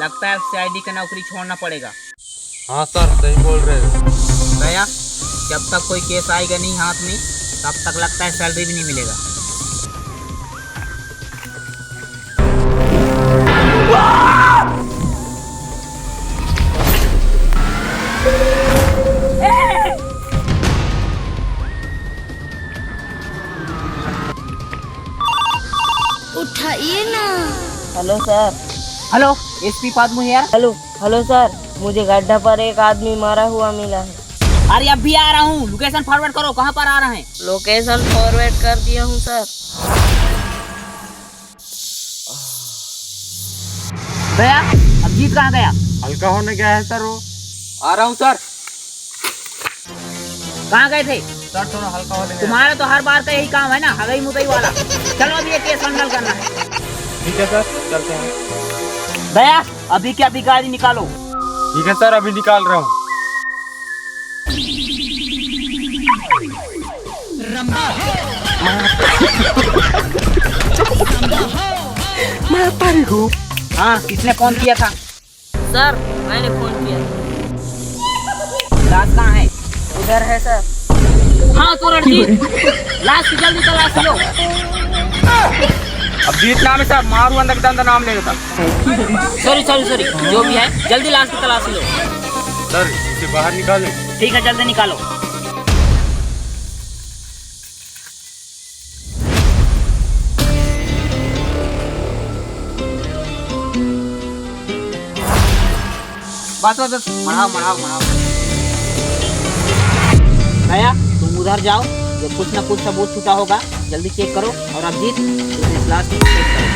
लगता है सीआईडी की नौकरी छोड़ना पड़ेगा। हाँ सर, सही बोल रहे हो। भैया जब तक कोई केस आएगा नहीं हाथ में तब तक लगता है सैलरी भी नहीं मिलेगा। उठाइए ना। Hello sir. हेलो एसपी पादमू यार। हेलो हेलो सर, मुझे गड्ढा पर एक आदमी मारा हुआ मिला है। अरे अब भी आ रहा हूँ, लोकेशन फॉरवर्ड करो, कहाँ पर आ रहे हैं? लोकेशन फॉरवर्ड कर दिया हूँ सर। भैया अभिजीत कहाँ गया? हल्का होने गया है सर वो। आ रहा हूँ सर। कहाँ गए थे? सर थोड़ा हल्का होने गया। तुम्हारा तो हर बार का यही काम है ना, हगई मुदई वाला। चलो अभी ये केस हैंडल करना है। ठीक है सर, चलते हैं। भैया अभी क्या अभी गाड़ी निकालो। ठीक है सर, अभी निकाल रहा हूँ। हाँ किसने फोन किया था? सर मैंने फोन किया। लाश कहाँ है? उधर है सर। हाँ तो रणजीत लाश की जल्दी तलाश लो। अभिजीत नाम है सर, मारू अंदर नाम ले था। सॉरी जो भी है जल्दी लाश की तलाश लो। सर इसे बाहर निकालें। ठीक है जल्दी निकालो। बस मढ़ाओ। भैया तुम उधर जाओ, जब कुछ ना कुछ सबूत छूटा होगा जल्दी चेक करो। और अभिजीत तुम इस लाश को चेक करो।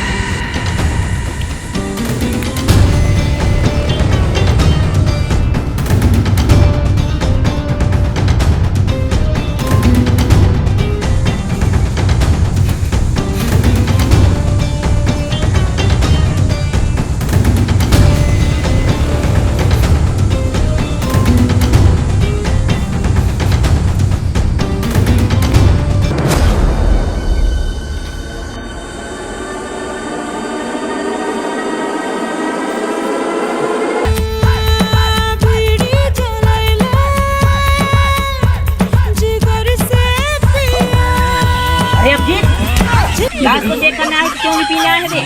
लाश को चेक करना है, क्यों नहीं पीना है? दे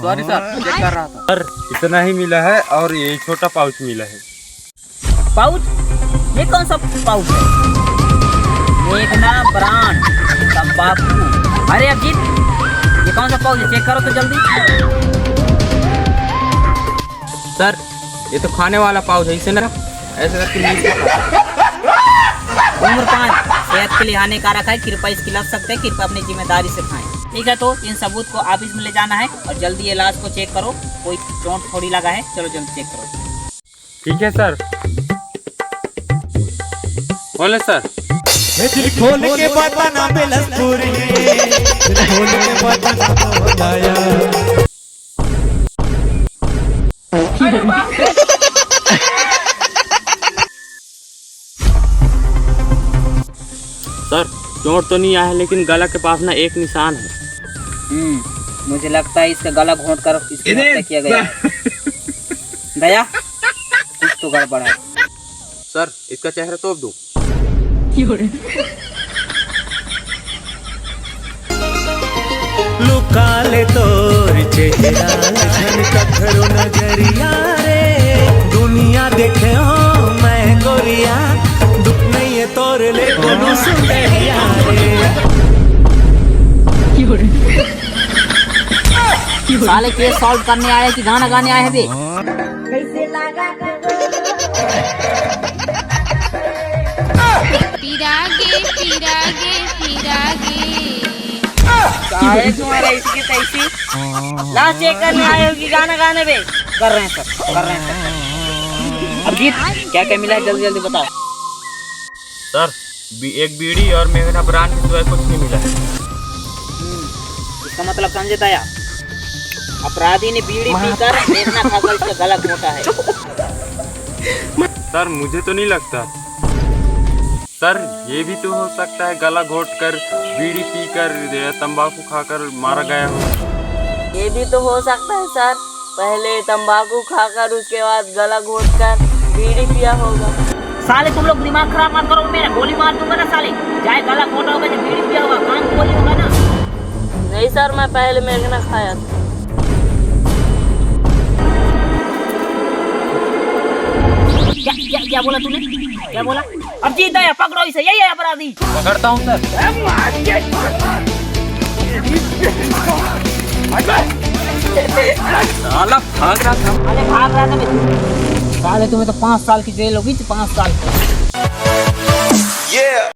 सॉरी सर, चेक कर रहा था। सर इतना ही मिला है और ये छोटा पाउच मिला है। पाउच? ये कौन सा पाउच है? देखना ब्रांड तंबाकू। अरे अभिजीत ये कौन सा पाउच है? चेक करो तो जल्दी। सर ये तो खाने वाला पाउच है, इसे ना ऐसे करके धूम्रपान सेहत के लिए हानिकारक है, कृपया इसकी लग सकते हैं, कृपया अपनी जिम्मेदारी से खाएं। ठीक है तो इन सबूत को ऑफिस में ले जाना है और जल्दी ये लाश को चेक करो, कोई चोट थोड़ी लगा है। चलो जल्दी चेक करो। ठीक है सर। बोले सर। खोल के बताना बेलस्तूरी, खोल के बताना बताया। सर चोट तो नहीं आया है, लेकिन गला के पास ना एक निशान है। मुझे लगता है इसका गला घोंट कर इसकी हत्या किया गया। दया कुछ तो गड़बड़ है। सर इसका चेहरा तोप दूं? लुका ले तोर चेहरा झनका धरो नजरिया रे, दुनिया देखे हो मैं गोरिया, दुख नहीं है तोर ले कोनो सुंदरिया रे। साले केस सॉल्व करने आए कि गाना गाने आए हैं बे? साले तुम्हारा इसकी तैसी लाश चेक करने आए हो कि गाना गाने बे? कर रहे हैं सर। अभिजीत क्या क्या मिला है जल्दी जल्दी बताओ। सर एक बीड़ी और मेघना ब्रांड के सिवाय कुछ नहीं मिला है। इसका मतलब समझे दया, अपराधी ने बीड़ी पीकर मेघना खाकर इसका गला घोटा है। सर मुझे तो नहीं लगता। सर ये भी तो हो सकता है गला घोट कर, बीड़ी पीकर, तंबाकू खाकर मारा गया हो। ये भी तो हो सकता है सर, पहले तंबाकू खाकर उसके बाद गला घोट कर बीड़ी पिया होगा। साले तुम लोग दिमाग खराब मत करो, मेरा गोली मार दूंगा ना साले। चाहे गला घोटा होगा चाहे बीड़ी पिया होगा, काम गोली होगा ना। नहीं सर, मैं पहले मैगना खाया था। क्या बोला तूने? क्या बोला? अब जीत है, पकड़ो इसे, यही है अपराधी। पकड़ता हूँ सर। साला भाग रहा था। अरे भाग रहा था मैं। साले तुम्हें तो 5 साल की जेल होगी, 5 साल।